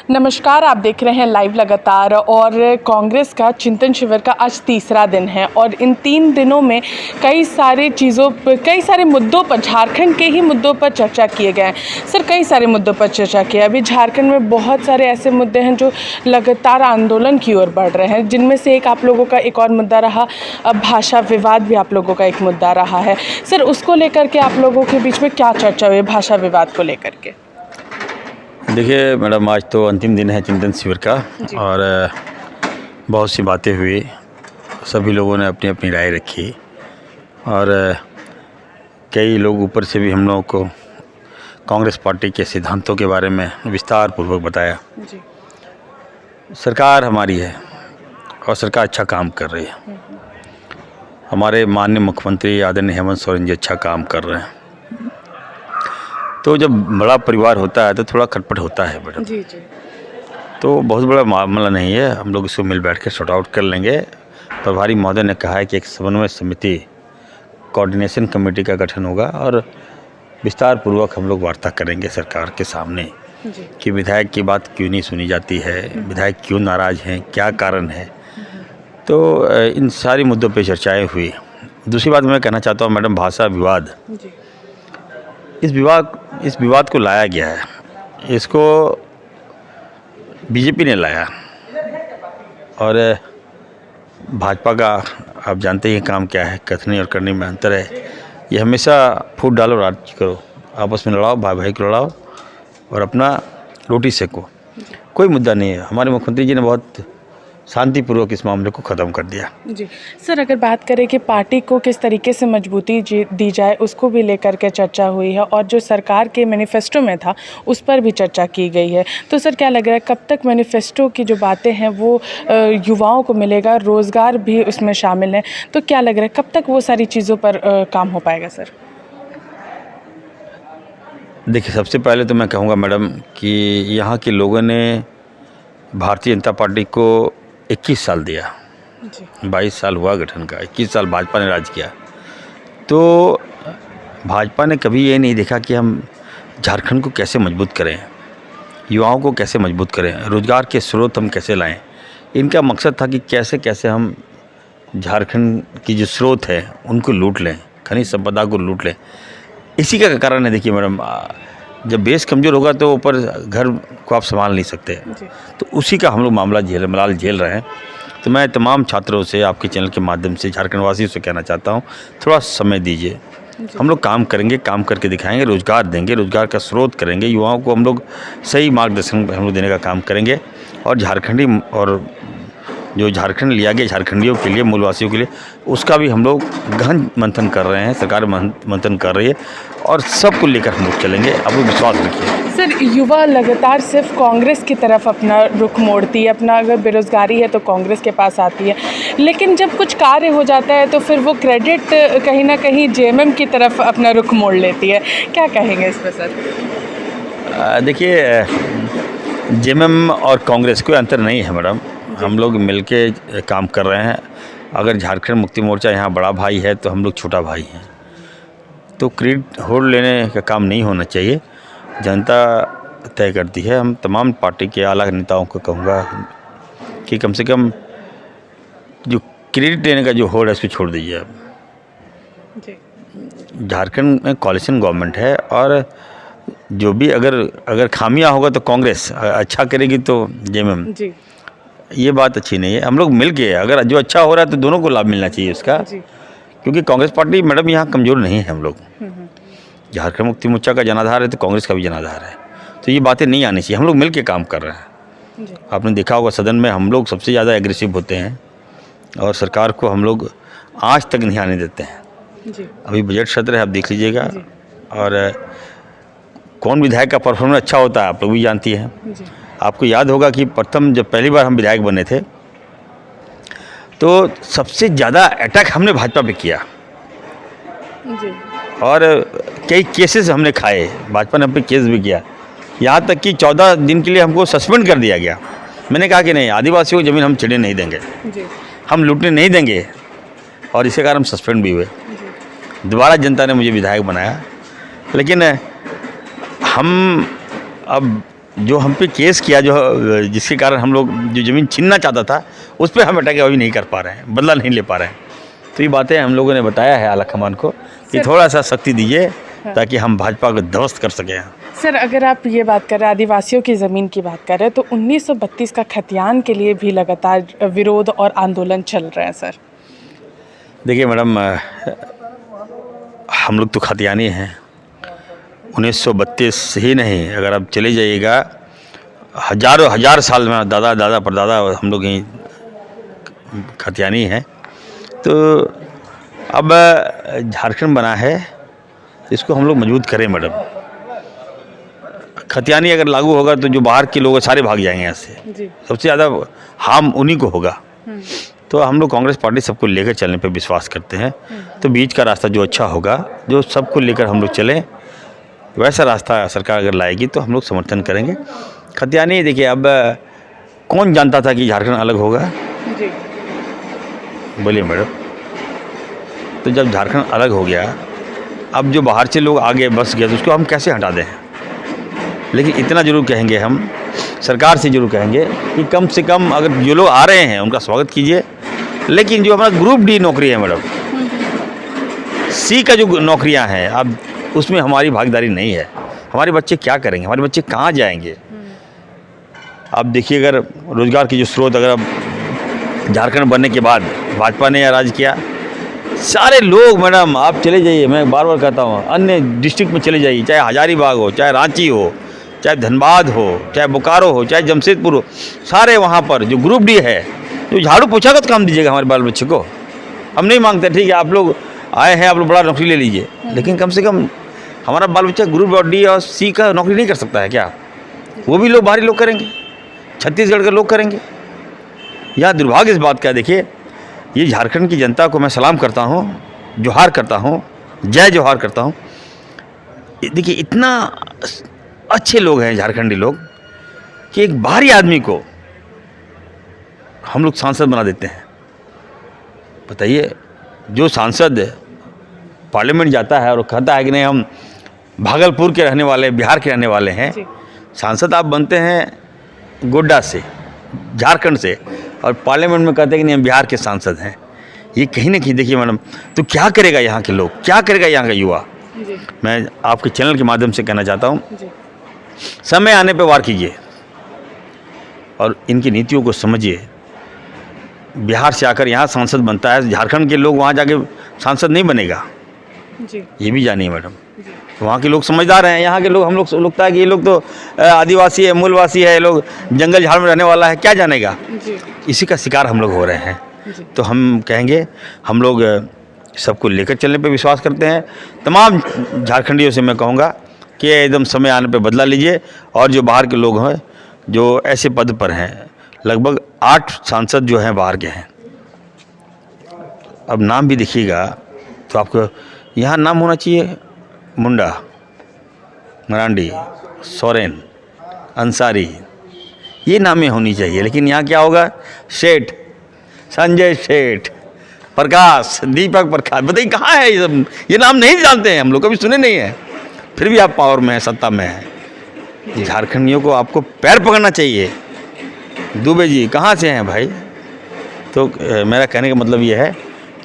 नमस्कार, आप देख रहे हैं लाइव लगातार। और कांग्रेस का चिंतन शिविर का आज तीसरा दिन है और इन 3 दिनों में कई सारे मुद्दों पर, झारखंड के ही मुद्दों पर चर्चा किए गए हैं। सर, कई सारे मुद्दों पर चर्चा किया। अभी झारखंड में बहुत सारे ऐसे मुद्दे हैं जो लगातार आंदोलन की ओर बढ़ रहे हैं, जिनमें से एक आप लोगों का एक और मुद्दा रहा, भाषा विवाद भी आप लोगों का एक मुद्दा रहा है। सर, उसको लेकर के आप लोगों के बीच में क्या चर्चा हुई भाषा विवाद को लेकर के? देखिए मैडम, आज तो अंतिम दिन है चिंतन शिविर का और बहुत सी बातें हुई। सभी लोगों ने अपनी अपनी राय रखी और कई लोग ऊपर से भी हम लोगों को कांग्रेस पार्टी के सिद्धांतों के बारे में विस्तार पूर्वक बताया। सरकार हमारी है और सरकार अच्छा काम कर रही है। हमारे माननीय मुख्यमंत्री आदरणीय हेमंत सोरेन जी अच्छा काम कर रहे हैं। तो जब बड़ा परिवार होता है तो थोड़ा खटपट होता है मैडम। जी। तो बहुत बड़ा मामला नहीं है, हम लोग इसको मिल बैठ के सॉर्ट आउट कर लेंगे। प्रभारी महोदय ने कहा है कि एक समन्वय समिति, कोऑर्डिनेशन कमेटी का गठन होगा और विस्तार पूर्वक हम लोग वार्ता करेंगे सरकार के सामने कि विधायक की बात क्यों नहीं सुनी जाती है, विधायक क्यों नाराज़ हैं, क्या कारण है। तो इन सारी मुद्दों पर चर्चाएँ हुई। दूसरी बात मैं कहना चाहता हूँ मैडम, भाषा विवाद, इस विवाद को लाया गया है, इसको बीजेपी ने लाया और भाजपा का आप जानते ही काम क्या है, कथनी और करनी में अंतर है। ये हमेशा फूट डालो, राज करो, आपस में लड़ाओ, भाई भाई को लड़ाओ और अपना रोटी सेको। कोई मुद्दा नहीं है। हमारे मुख्यमंत्री जी ने बहुत शांतिपूर्वक इस मामले को ख़त्म कर दिया। जी सर, अगर बात करें कि पार्टी को किस तरीके से मजबूती दी जाए, उसको भी लेकर के चर्चा हुई है और जो सरकार के मैनिफेस्टो में था उस पर भी चर्चा की गई है। तो सर, क्या लग रहा है कब तक मैनिफेस्टो की जो बातें हैं वो युवाओं को मिलेगा, रोज़गार भी उसमें शामिल है, तो क्या लग रहा है कब तक वो सारी चीज़ों पर काम हो पाएगा? सर देखिए, सबसे पहले तो मैं कहूँगा मैडम कि यहाँ के लोगों ने भारतीय जनता पार्टी को 21 साल दिया। 22 साल हुआ गठन का, 21 साल भाजपा ने राज किया। तो भाजपा ने कभी ये नहीं देखा कि हम झारखंड को कैसे मजबूत करें, युवाओं को कैसे मजबूत करें, रोज़गार के स्रोत हम कैसे लाएं। इनका मकसद था कि कैसे कैसे हम झारखंड की जो स्रोत है उनको लूट लें, खनिज संपदा को लूट लें। इसी का कारण है। देखिए मैडम, जब बेस कमज़ोर होगा तो ऊपर घर को आप संभाल नहीं सकते। तो उसी का हम लोग मामला झेल रहे हैं। तो मैं तमाम छात्रों से आपके चैनल के माध्यम से झारखंड वासियों से कहना चाहता हूँ, थोड़ा समय दीजिए। हम लोग काम करेंगे, काम करके दिखाएंगे, रोज़गार देंगे, रोज़गार का स्रोत करेंगे, युवाओं को हम लोग सही मार्गदर्शन हम लोग देने का काम करेंगे और झारखंडी और जो झारखंड लिया गया झारखंडियों के लिए, मूलवासियों के लिए, उसका भी हम लोग गहन मंथन कर रहे हैं। सरकार मंथन कर रही है और सबको लेकर हम लोग चलेंगे। आप लोग विश्वास रखिए। सर, युवा लगातार सिर्फ कांग्रेस की तरफ अपना रुख मोड़ती है, अपना अगर बेरोज़गारी है तो कांग्रेस के पास आती है, लेकिन जब कुछ कार्य हो जाता है तो फिर वो क्रेडिट कहीं ना कहीं जेएमएम की तरफ अपना रुख मोड़ लेती है। क्या कहेंगे इस पर सर? देखिए, जेएमएम और कांग्रेस कोई अंतर नहीं है मैडम। हम लोग मिलके काम कर रहे हैं। अगर झारखंड मुक्ति मोर्चा यहाँ बड़ा भाई है तो हम लोग छोटा भाई हैं। तो क्रेडिट होल्ड लेने का काम नहीं होना चाहिए, जनता तय करती है। हम तमाम पार्टी के आला नेताओं को कहूँगा कि कम से कम जो क्रेडिट लेने का जो होल्ड है उसको छोड़ दीजिए आप। झारखंड में कोaliशन गवर्नमेंट है और जो भी अगर खामियां होगा तो कांग्रेस, अच्छा करेगी तो जेएमएम। ये बात अच्छी नहीं है। हम लोग मिल के, अगर जो अच्छा हो रहा है तो दोनों को लाभ मिलना चाहिए उसका, क्योंकि कांग्रेस पार्टी मैडम यहाँ कमज़ोर नहीं है। हम लोग झारखंड मुक्ति मोर्चा का जनाधार है तो कांग्रेस का भी जनाधार है। तो ये बातें नहीं आनी चाहिए। हम लोग मिल के काम कर रहे हैं। आपने देखा होगा सदन में हम लोग सबसे ज़्यादा एग्रेसिव होते हैं और सरकार को हम लोग आज तक नहीं आने देते हैं। अभी बजट सत्र है, आप देख लीजिएगा। और कौन विधायक का परफॉर्मेंस अच्छा होता है आप लोग भी जानती हैं। आपको याद होगा कि प्रथम जब पहली बार हम विधायक बने थे तो सबसे ज़्यादा अटैक हमने भाजपा पे किया और कई केसेस हमने खाए। भाजपा ने हम पे केस भी किया, यहाँ तक कि 14 दिन के लिए हमको सस्पेंड कर दिया गया। मैंने कहा कि नहीं, आदिवासियों को ज़मीन हम छीनने नहीं देंगे, हम लूटने नहीं देंगे, और इसी कारण हम सस्पेंड भी हुए। दोबारा जनता ने मुझे विधायक बनाया। लेकिन हम अब जो हम पे केस किया, जो जिसके कारण हम लोग जो ज़मीन छीनना चाहता था उस पर हम अटैक अभी नहीं कर पा रहे हैं, बदला नहीं ले पा रहे हैं। तो ये बातें हम लोगों ने बताया है आलाकमान को कि थोड़ा सा सख्ती दीजिए ताकि हम भाजपा को ध्वस्त कर सकें। सर, अगर आप ये बात कर रहे हैं, आदिवासियों की ज़मीन की बात कर रहे हैं, तो 1932 का खतियान के लिए भी लगातार विरोध और आंदोलन चल रहे हैं सर। देखिए मैडम, हम लोग तो खतियानी हैं। 1932 ही नहीं, अगर आप चले जाइएगा हजारों हजार साल में दादा दादा परदादा हम लोग यहीं खतियानी हैं। तो अब झारखंड बना है, इसको हम लोग मजबूत करें मैडम। खतियानी अगर लागू होगा तो जो बाहर के लोग हैं सारे भाग जाएंगे यहाँ से, सबसे ज़्यादा हार्म उन्हीं को होगा। तो हम लोग कांग्रेस पार्टी सबको लेकर चलने पे विश्वास करते हैं। तो बीच का रास्ता जो अच्छा होगा, जो सबको लेकर हम लोग चलें, वैसा रास्ता सरकार अगर लाएगी तो हम लोग समर्थन करेंगे। खतियानी देखिए, अब कौन जानता था कि झारखंड अलग होगा? बोलिए मैडम। तो जब झारखंड अलग हो गया, अब जो बाहर से लोग आगे बस गए तो उसको हम कैसे हटा दें? लेकिन इतना ज़रूर कहेंगे, हम सरकार से ज़रूर कहेंगे कि कम से कम अगर जो लोग आ रहे हैं उनका स्वागत कीजिए। लेकिन जो हमारा ग्रुप डी नौकरी है मैडम, सी का जो नौकरियां हैं, अब उसमें हमारी भागीदारी नहीं है। हमारे बच्चे क्या करेंगे? हमारे बच्चे कहाँ जाएंगे? अब देखिए, अगर रोज़गार की जो स्रोत, अगर अब झारखंड बनने के बाद भाजपा ने राज किया, सारे लोग मैडम आप चले जाइए, मैं बार बार कहता हूँ, अन्य डिस्ट्रिक्ट में चले जाइए, चाहे हजारीबाग हो, चाहे रांची हो, चाहे धनबाद हो, चाहे बोकारो हो, चाहे जमशेदपुर हो, सारे वहाँ पर जो ग्रुप डी है, जो झाड़ू पोछा का काम दीजिएगा हमारे बाल बच्चे को। हम नहीं मांगते, ठीक है आप लोग आए हैं, आप लोग बड़ा नौकरी ले लीजिए, लेकिन कम से कम हमारा बाल बच्चा ग्रुप डी और सी का नौकरी नहीं कर सकता है क्या? वो भी लोग बाहरी लोग करेंगे, छत्तीसगढ़ के लोग करेंगे। यह दुर्भाग्य इस बात का। देखिए, ये झारखंड की जनता को मैं सलाम करता हूँ, जोहार करता हूँ, जय जोहार करता हूँ। देखिए, इतना अच्छे लोग हैं झारखंडी लोग कि एक बाहरी आदमी को हम लोग सांसद बना देते हैं। बताइए, जो सांसद पार्लियामेंट जाता है और कहता है कि नहीं हम भागलपुर के रहने वाले, बिहार के रहने वाले हैं, सांसद आप बनते हैं गोड्डा से, झारखंड से, और पार्लियामेंट में कहते हैं कि नहीं हम बिहार के सांसद हैं। ये कहीं ना कहीं देखिए मैडम, तो क्या करेगा यहाँ के लोग, क्या करेगा यहाँ का युवा? मैं आपके चैनल के माध्यम से कहना चाहता हूँ, समय आने पे वार कीजिए और इनकी नीतियों को समझिए। बिहार से आकर यहाँ सांसद बनता है, झारखंड के लोग वहाँ जाके सांसद नहीं बनेगा, ये भी जानिए मैडम। वहाँ के लोग समझदार हैं, यहाँ के लोग, हम लोग लगता है कि ये लोग तो आदिवासी है, मूलवासी है, ये लोग जंगल झाड़ में रहने वाला है, क्या जानेगा? इसी का शिकार हम लोग हो रहे हैं। तो हम कहेंगे, हम लोग सबको लेकर चलने पे विश्वास करते हैं। तमाम झारखंडियों से मैं कहूँगा कि एकदम समय आने पे बदला लीजिए। और जो बाहर के लोग हैं, जो ऐसे पद पर हैं, लगभग 8 सांसद जो हैं बाहर के हैं। अब नाम भी देखिएगा तो आपको यहाँ नाम होना चाहिए मुंडा, मरांडी, सोरेन, अंसारी, ये नामें होनी चाहिए। लेकिन यहाँ क्या होगा? सेठ, संजय सेठ, प्रकाश, दीपक प्रकाश, बताइए कहाँ है ये सब? ये नाम नहीं जानते हैं हम लोग, कभी सुने नहीं है, फिर भी आप पावर में हैं, सत्ता में हैं। झारखंडियों को आपको पैर पकड़ना चाहिए। दुबे जी कहाँ से हैं भाई? तो मेरा कहने का मतलब ये है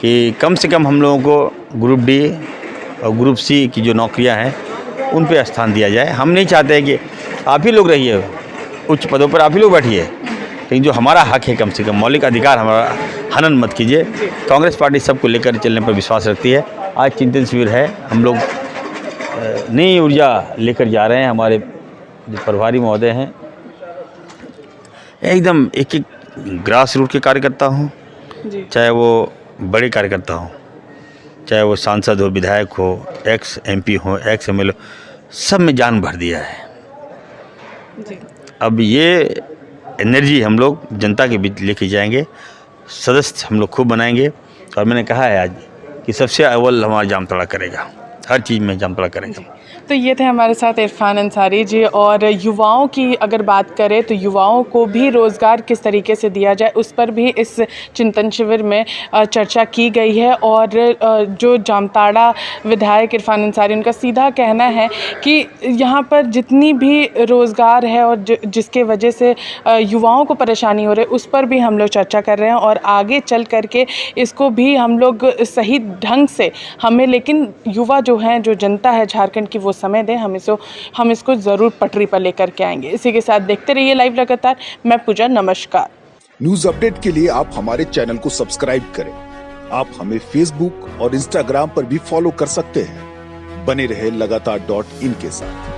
कि कम से कम हम लोगों को ग्रुप डी और ग्रुप सी की जो नौकरियां हैं उन पे स्थान दिया जाए। हम नहीं चाहते हैं कि आप ही लोग रहिए उच्च पदों पर, आप ही लोग बैठिए, लेकिन जो हमारा हक है, कम से कम मौलिक अधिकार हमारा हनन मत कीजिए। कांग्रेस पार्टी सबको लेकर चलने पर विश्वास रखती है। आज चिंतन शिविर है, हम लोग नई ऊर्जा लेकर जा रहे हैं। हमारे जो प्रभारी महोदय हैं, एकदम एक एक ग्रास रूट के कार्यकर्ता हूँ, चाहे वो बड़े कार्यकर्ता हों, चाहे वो सांसद हो, विधायक हो, एक्स MP हो, एक्स MLA, सब में जान भर दिया है। अब ये एनर्जी हम लोग जनता के बीच लेके जाएंगे, सदस्य हम लोग खूब बनाएंगे। और मैंने कहा है आज कि सबसे अव्वल हमारा जामताड़ा करेगा, हर चीज़ में जामताड़ा करेंगे। तो ये थे हमारे साथ इरफान अंसारी जी। और युवाओं की अगर बात करें तो युवाओं को भी रोज़गार किस तरीके से दिया जाए उस पर भी इस चिंतन शिविर में चर्चा की गई है। और जो जामताड़ा विधायक इरफान अंसारी, उनका सीधा कहना है कि यहाँ पर जितनी भी रोज़गार है और जिसके वजह से युवाओं को परेशानी हो रही है उस पर भी हम लोग चर्चा कर रहे हैं और आगे चल करके इसको भी हम लोग सही ढंग से हमें, लेकिन युवा जो हैं, जो जनता है झारखंड की, वो समय दें, हम इसको ज़रूर पटरी पर लेकर के आएंगे। इसी के साथ देखते रहिए लाइव लगातार। मैं पूजा, नमस्कार। न्यूज अपडेट के लिए आप हमारे चैनल को सब्सक्राइब करें। आप हमें फेसबुक और इंस्टाग्राम पर भी फॉलो कर सकते हैं। बने रहे लगातार.in के साथ।